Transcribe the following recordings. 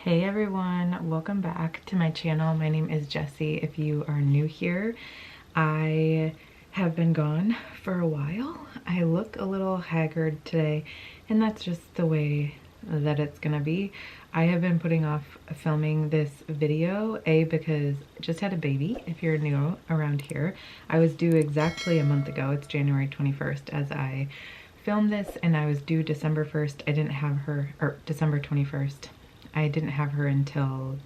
Hey everyone, welcome back to my channel. My name is Jessie. If you are new here, I have been gone for a while. I look a little haggard today, and that's just the way that it's gonna be. I have been putting off filming this video, because I just had a baby. If you're new around here, I was due exactly a month ago. It's January 21st as I filmed this, and I was due December 1st. I didn't have her, or December 21st. I didn't have her until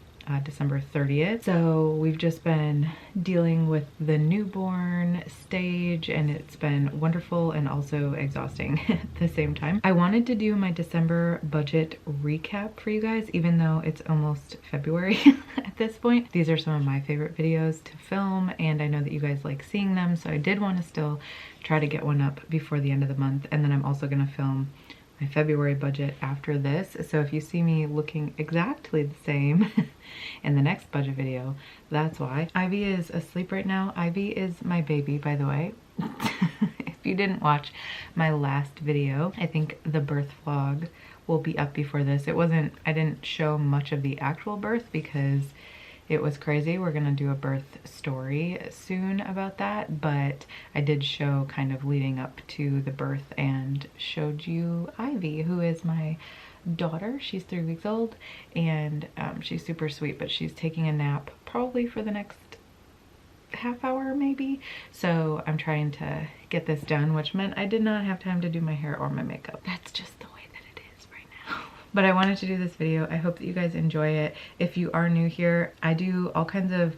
December 30th. So we've just been dealing with the newborn stage, and it's been wonderful and also exhausting at the same time. I wanted to do my December budget recap for you guys, even though it's almost February at this point. These are some of my favorite videos to film, and I know that you guys like seeing them, so I did want to still try to get one up before the end of the month. And then I'm also gonna film my February budget after this. So if you see me looking exactly the same in the next budget video, that's why. Ivy is asleep right now. Ivy is my baby, by the way. If you didn't watch my last video, I think the birth vlog will be up before this. I didn't show much of the actual birth because it was crazy. We're gonna do a birth story soon about that, but I did show kind of leading up to the birth and showed you Ivy, who is my daughter. She's 3 weeks old, and she's super sweet, but she's taking a nap probably for the next half hour maybe. So I'm trying to get this done, which meant I did not have time to do my hair or my makeup. That's just the way that it is right now. But I wanted to do this video. I hope that you guys enjoy it. If you are new here, I do all kinds of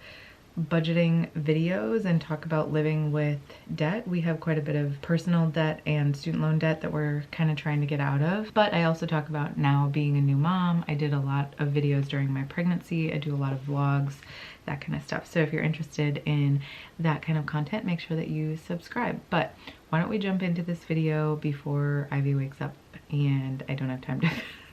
budgeting videos and talk about living with debt. We have quite a bit of personal debt and student loan debt that we're kind of trying to get out of. But I also talk about now being a new mom. I did a lot of videos during my pregnancy. I do a lot of vlogs, that kind of stuff. So if you're interested in that kind of content, make sure that you subscribe. But why don't we jump into this video before Ivy wakes up and I don't have time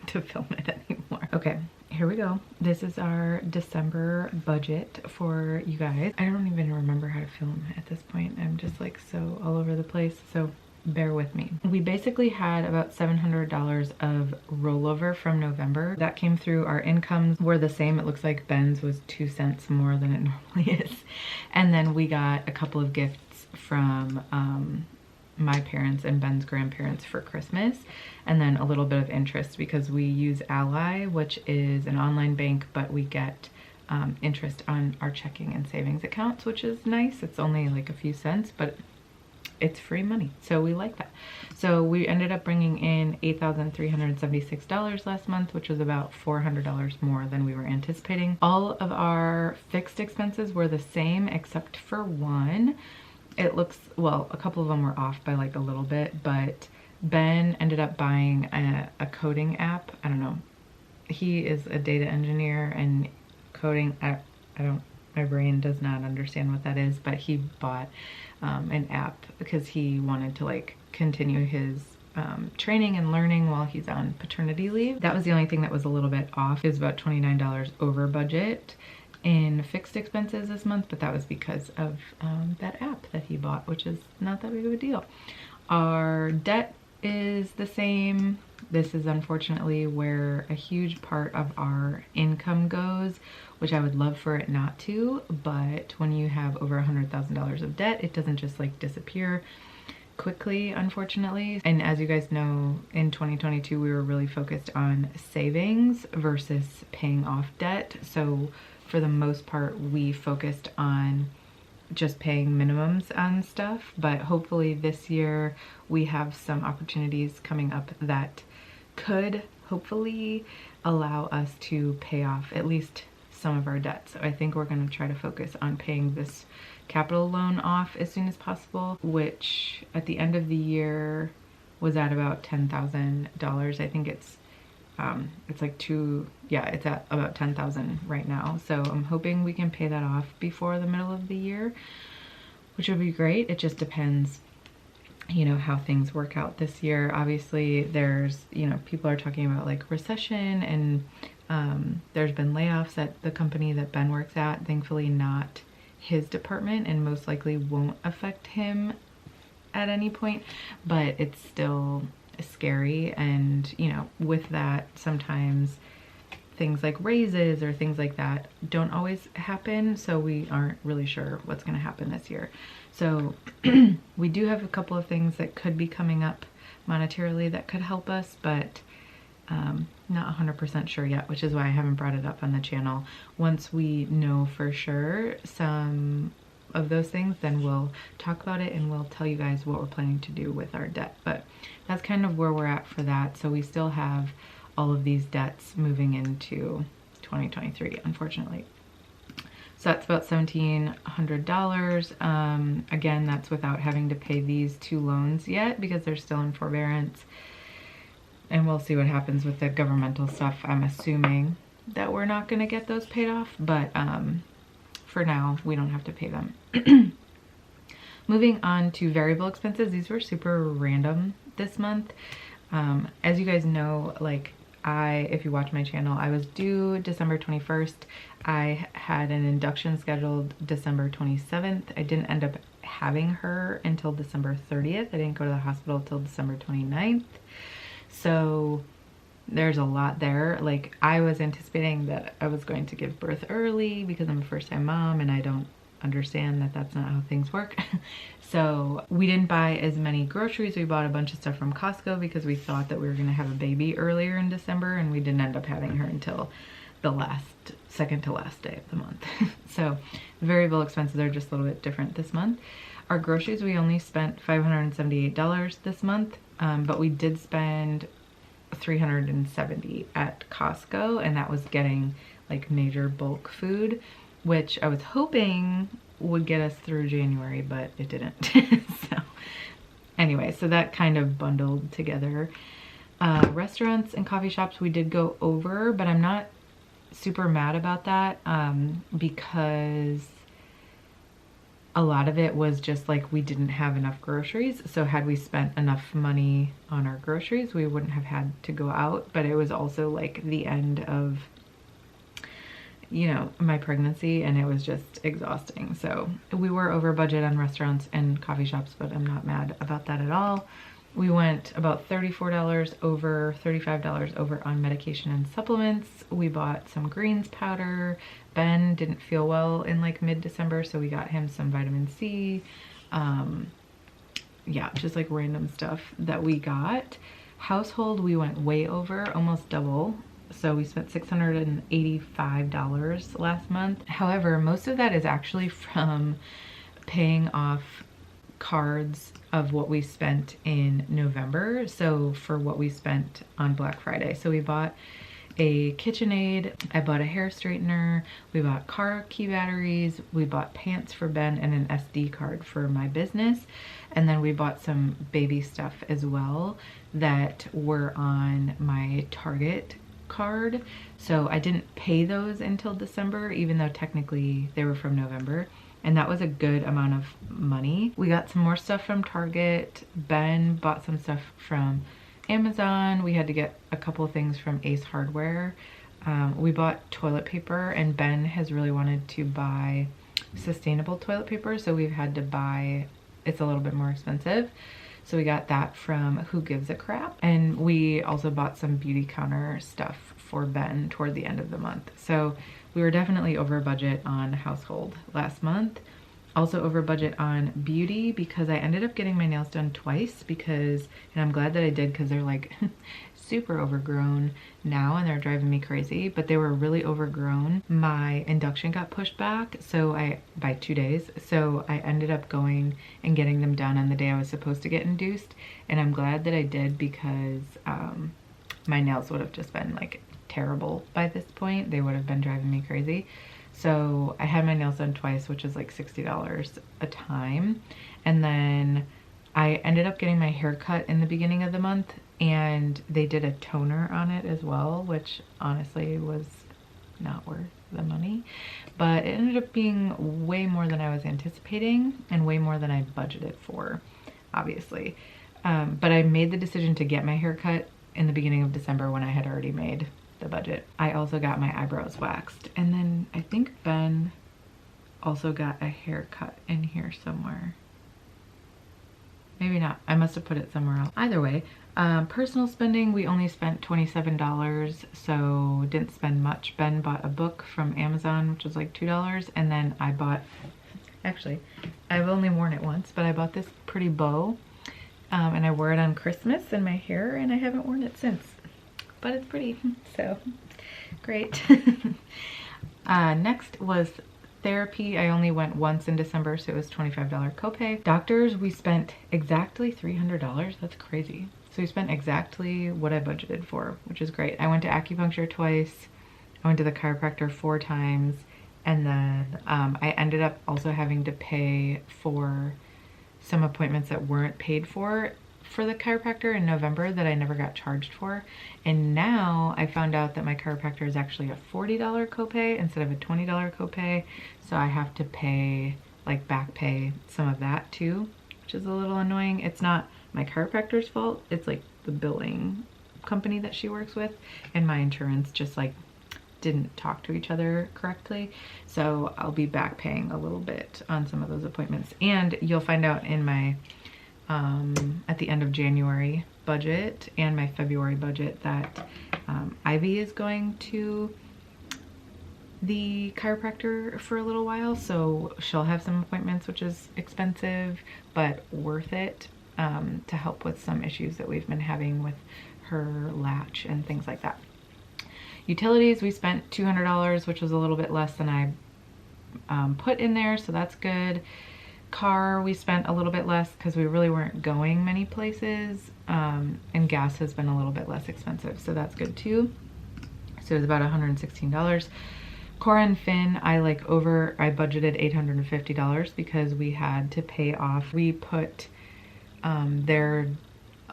to film it anymore. Okay, here we go. This is our December budget for you guys. I don't even remember how to film at this point. I'm just like so all over the place, so bear with me. We basically had about $700 of rollover from November. That came through. Our incomes were the same. It looks like Ben's was 2 cents more than it normally is. And then we got a couple of gifts from my parents and Ben's grandparents for Christmas, and then a little bit of interest because we use Ally, which is an online bank, but we get interest on our checking and savings accounts, which is nice. It's only like a few cents, but it's free money, so we like that. So we ended up bringing in $8,376 last month, which was about $400 more than we were anticipating. All of our fixed expenses were the same except for one. It looks, well, a couple of them were off by like a little bit, but Ben ended up buying a coding app. I don't know. He is a data engineer, and coding, my brain does not understand what that is, but he bought an app because he wanted to like continue his training and learning while he's on paternity leave. That was the only thing that was a little bit off. It was about $29 over budget in fixed expenses this month, but that was because of that app that he bought, which is not that big of a deal. Our debt is the same. This is unfortunately where a huge part of our income goes, which I would love for it not to, but when you have over $100,000 of debt, it doesn't just like disappear quickly, unfortunately. And as you guys know, in 2022 we were really focused on savings versus paying off debt. So for the most part, we focused on just paying minimums on stuff, but hopefully this year we have some opportunities coming up that could hopefully allow us to pay off at least some of our debt. So I think we're going to try to focus on paying this capital loan off as soon as possible, which at the end of the year was at about $10,000. I think it's like it's at about 10,000 right now. So I'm hoping we can pay that off before the middle of the year, which would be great. It just depends, you know, how things work out this year. Obviously there's, you know, people are talking about like recession, and there's been layoffs at the company that Ben works at. Thankfully not his department, and most likely won't affect him at any point, but it's still scary. And you know, with that, sometimes things like raises or things like that don't always happen, so we aren't really sure what's going to happen this year. So we do have a couple of things that could be coming up monetarily that could help us, but not 100% sure yet, which is why I haven't brought it up on the channel. Once we know for sure some of those things, then we'll talk about it and we'll tell you guys what we're planning to do with our debt. But that's kind of where we're at for that. So we still have all of these debts moving into 2023, unfortunately. So that's about $1,700. Again, that's without having to pay these 2 loans yet because they're still in forbearance. And we'll see what happens with the governmental stuff. I'm assuming that we're not going to get those paid off, but for now, we don't have to pay them. Moving on to variable expenses. These were super random this month. As you guys know, like if you watch my channel, I was due December 21st. I had an induction scheduled December 27th. I didn't end up having her until December 30th. I didn't go to the hospital till December 29th. So there's a lot there. Like, I was anticipating that I was going to give birth early because I'm a first-time mom and I don't understand that that's not how things work. So we didn't buy as many groceries. We bought a bunch of stuff from Costco because we thought that we were going to have a baby earlier in December, and we didn't end up having her until the second to last day of the month. So the variable expenses are just a little bit different this month. Our groceries, we only spent $578 this month, but we did spend $370 at Costco, and that was getting like major bulk food, which I was hoping would get us through January, but it didn't. So anyway, so that kind of bundled together. Restaurants and coffee shops, we did go over, but I'm not super mad about that because a lot of it was just like we didn't have enough groceries. So had we spent enough money on our groceries, we wouldn't have had to go out. But it was also like the end of, you know, my pregnancy, and it was just exhausting. So we were over budget on restaurants and coffee shops, but I'm not mad about that at all. We went about $34 over, $35 over on medication and supplements. We bought some greens powder. Ben didn't feel well in like mid-December, so we got him some vitamin C. Yeah, just like random stuff that we got. Household, we went way over, almost double. So we spent $685 last month. However, most of that is actually from paying off cards of what we spent in November. So for what we spent on Black Friday. So we bought a KitchenAid, I bought a hair straightener, we bought car key batteries, we bought pants for Ben and an SD card for my business. And then we bought some baby stuff as well that were on my Target card. So I didn't pay those until December, even though technically they were from November. And that was a good amount of money. We got some more stuff from Target. Ben bought some stuff from Amazon. We had to get a couple of things from Ace Hardware. We bought toilet paper, and Ben has really wanted to buy sustainable toilet paper, so we've had to buy, it's a little bit more expensive. So we got that from Who Gives a Crap. And we also bought some beauty counter stuff for Ben toward the end of the month. So we were definitely over budget on household last month. Also over budget on beauty because I ended up getting my nails done twice and I'm glad that I did because they're like super overgrown now and they're driving me crazy, but they were really overgrown. My induction got pushed back by 2 days. So I ended up going and getting them done on the day I was supposed to get induced. And I'm glad that I did because my nails would have just been like terrible by this point. They would have been driving me crazy. So I had my nails done twice, which is like $60 a time. And then I ended up getting my hair cut in the beginning of the month, and they did a toner on it as well, which honestly was not worth the money. But it ended up being way more than I was anticipating and way more than I budgeted for, obviously. But I made the decision to get my hair cut in the beginning of December when I had already made the budget. I also got my eyebrows waxed, and then I think Ben also got a haircut in here somewhere. Maybe not. I must have put it somewhere else. Either way, Personal spending, we only spent $27, so didn't spend much. Ben bought a book from Amazon, which was like $2, and then I bought, actually, I've only worn it once, but I bought this pretty bow, and I wore it on Christmas in my hair, and I haven't worn it since, but it's pretty, so great. Next was therapy. I only went once in December, so it was $25 copay. Doctors, we spent exactly $300. That's crazy. So we spent exactly what I budgeted for, which is great. I went to acupuncture twice. I went to the chiropractor 4 times. And then I ended up also having to pay for some appointments that weren't paid for the chiropractor in November that I never got charged for. And now I found out that my chiropractor is actually a $40 copay instead of a $20 copay. So I have to pay, like back pay some of that too, which is a little annoying. It's not my chiropractor's fault. It's like the billing company that she works with, and my insurance just like didn't talk to each other correctly. So I'll be back paying a little bit on some of those appointments. And you'll find out in my at the end of January budget and my February budget that Ivy is going to the chiropractor for a little while, so she'll have some appointments, which is expensive but worth it, to help with some issues that we've been having with her latch and things like that. Utilities, we spent $200, which was a little bit less than I put in there, so that's good. Car, we spent a little bit less because we really weren't going many places, and gas has been a little bit less expensive, so that's good too. So it was about $116. Cora and Finn, I budgeted $850 because we had to pay off. We put their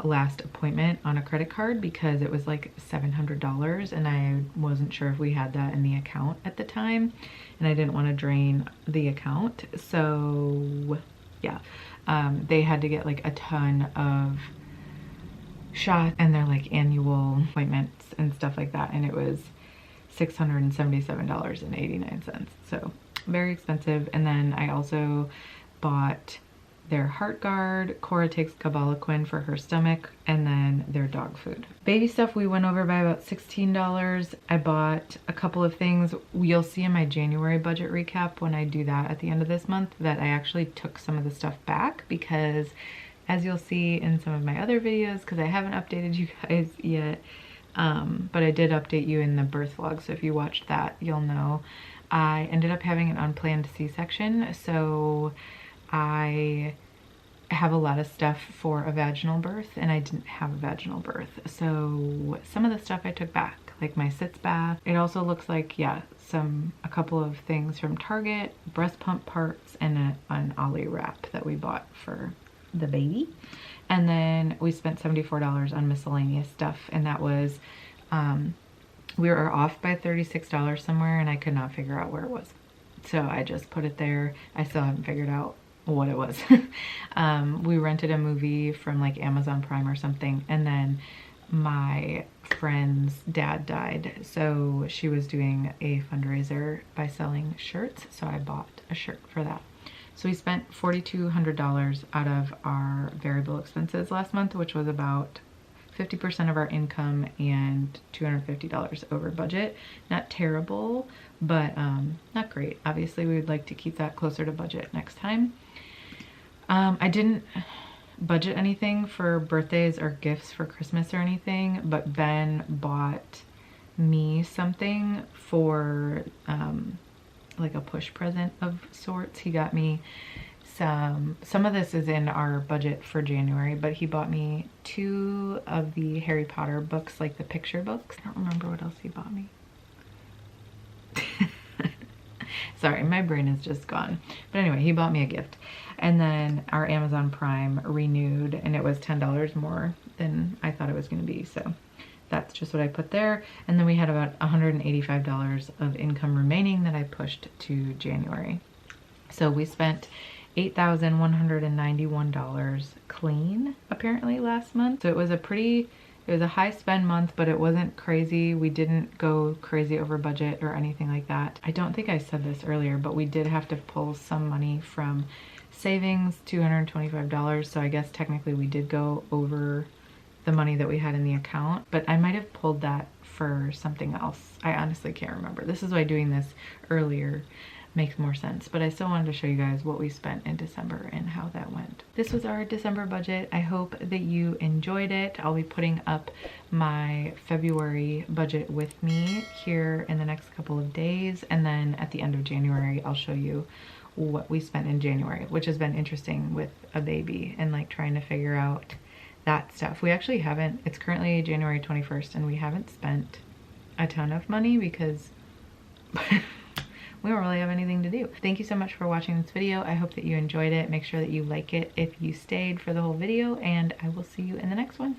last appointment on a credit card because it was like $700, and I wasn't sure if we had that in the account at the time, and I didn't want to drain the account. So yeah, they had to get like a ton of shots and their like annual appointments and stuff like that, and it was $677.89. So very expensive. And then I also bought their Heart Guard. Cora takes Gabalaquin for her stomach, and then their dog food. Baby stuff, we went over by about $16. I bought a couple of things. You'll see in my January budget recap when I do that at the end of this month that I actually took some of the stuff back because, as you'll see in some of my other videos, because I haven't updated you guys yet, but I did update you in the birth vlog, so if you watched that, you'll know. I ended up having an unplanned C-section, so I have a lot of stuff for a vaginal birth, and I didn't have a vaginal birth. So some of the stuff I took back, like my sitz bath. It also looks like, yeah, a couple of things from Target, breast pump parts, and an Ollie wrap that we bought for the baby. And then we spent $74 on miscellaneous stuff, and that was, we were off by $36 somewhere, and I could not figure out where it was. So I just put it there. I still haven't figured out what it was. We rented a movie from like Amazon Prime or something, and then my friend's dad died, so she was doing a fundraiser by selling shirts, so I bought a shirt for that. So we spent $4,200 out of our variable expenses last month, which was about 50% of our income and $250 over budget. Not terrible, but not great. Obviously, we would like to keep that closer to budget next time. I didn't budget anything for birthdays or gifts for Christmas or anything, but Ben bought me something for like a push present of sorts. He got me some of this is in our budget for January, but he bought me 2 of the Harry Potter books, like the picture books. I don't remember what else he bought me. Sorry, my brain is just gone. But anyway, he bought me a gift. And then our Amazon Prime renewed, and it was $10 more than I thought it was going to be. So that's just what I put there. And then we had about $185 of income remaining that I pushed to January. So we spent $8,191 clean apparently last month. So it was a high spend month, but it wasn't crazy. We didn't go crazy over budget or anything like that. I don't think I said this earlier, but we did have to pull some money from savings, $225. So I guess technically we did go over the money that we had in the account, but I might have pulled that for something else. I honestly can't remember. This is why doing this earlier makes more sense, but I still wanted to show you guys what we spent in December and how that went. This was our December budget. I hope that you enjoyed it. I'll be putting up my February budget with me here in the next couple of days, and then at the end of January I'll show you what we spent in January, which has been interesting with a baby and like trying to figure out that stuff. We actually haven't, it's currently January 21st and we haven't spent a ton of money because we don't really have anything to do. Thank you so much for watching this video. I hope that you enjoyed it. Make sure that you like it if you stayed for the whole video, and I will see you in the next one.